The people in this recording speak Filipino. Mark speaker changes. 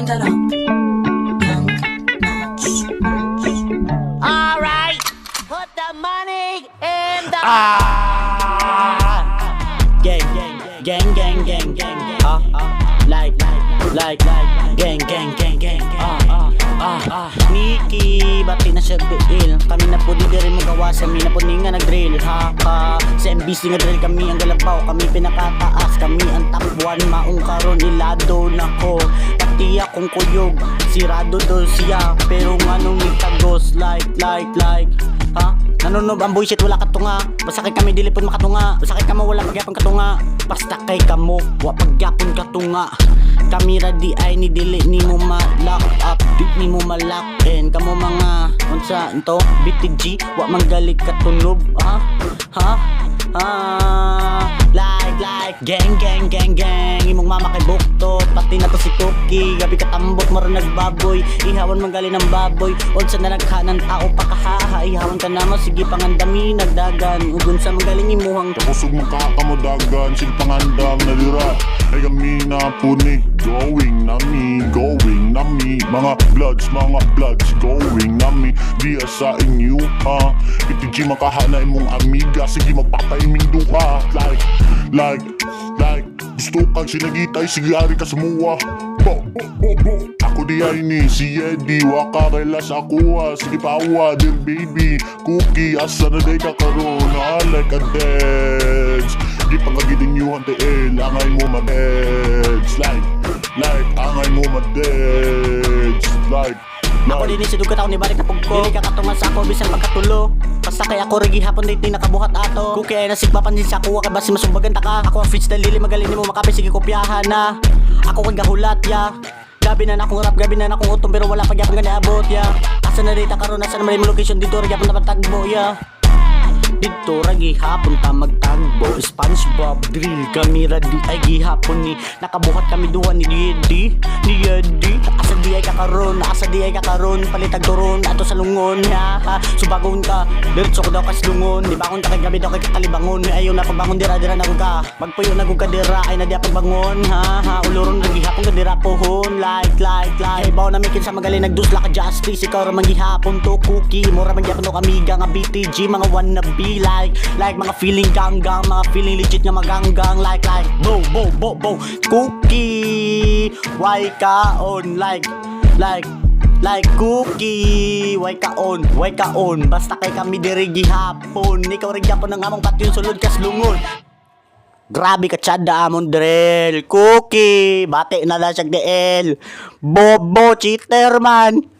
Speaker 1: that up. Young Notch.
Speaker 2: Alright, put the money in the
Speaker 3: Gang, gang, gang, gang, gang, like, gang, gang, gang, gang, Nikki, bati na siya deal. Kami na po di rin magawa sa mi na po ni nga nag-drill. Sa MBC nga drill kami ang galabaw. Kami pinakataas, kami ang top 1. Maong karon ilado na ko. Pati akong kuyog, sirado do siya. Pero nga nung nitagos, like nanonob ang bullshit, wala katunga. Basta kay kami dili pud makatunga. Basta kay kamo wala pagyapon katunga. Basta kay kamo wa pagyapon katunga. Kami ra di ay ni dili ni mo ma-lock up, di ni mo ma-lock in. Kamo mga unsa ito BTG wa manggalit katunob. Like gang imong mama kay buktot, pati na to si Cookie. Gabi katambot maro nagbaboy, ihawan manggali ng baboy. Unsa na naghanan tao pakahaha, ihawan ka namo sige pangandami nagdagan. Ugon sa manggaling imuhang
Speaker 4: kusog makakamodagan, sige pangandam na dira. Ay kami na puni, going na me mga bloods, going na me. Diya sa inyo BTG makahana imong amiga, sige magpapaiming duha. Like gusto kang sinagitay, sige ari ka sumuwa. Ako di ay ni si Eddie, waka relas ako sige pawa dear baby. Cookie asa na day ka karon, like a dance. Di pangagidin nyo ang TL, angay mo ma-dance. Like angay mo ma-dance.
Speaker 3: Ako din si dugat ako ni balik na pugko. Dili ka katungan sa ako bisan pagkatulo. Basta kay ako rigi hapon dito nakabuhat ato. Cookie ay nasigpapansin sa ako, kay basi masumbagan ta ka. Ako ang fridge dalili magaling nimo makape, sige kopyahan na. Ako kay gahulat ya. Gabi na akong rap, gabi na akong utong, pero wala pagyapon gani abot ya. Asa na dita karon, asa na may location dito ri gyapon na patagbo ya. Dito ra gihapon ta magtagbo, SpongeBob drill kami ra di ay gihapon ni nakabuhat kami duha ni Yedi. Asa di ay kakaron, palitag turon ato sa lungon ha. Subagon ka, diretso ko daw kas lungon. Di ba akong takay gabi daw kay katalibangon. Ayaw na pagbangon dira na gud ka. Magpuyo na gud ka dira ay na di pagbangon ha. Uloron ra gihapon ka dira pohon like. Ay bawo na mikin sa magaling nagdusla ka justice. Ikaw ra man gihapon to Cookie, mura man gyapon to kamiga nga BTG mga wannabe. Like mga feeling ganggang, mga feeling legit nga maganggang. Like bo Cookie, why ka on like Cookie, why ka on. Basta kay kami diri gihapon. Ikaw rin gyapon ang among patyon sulod kas lungon. Grabe ka tsada amon drill. Cookie, bate na lang siya DL. Bobo cheater man.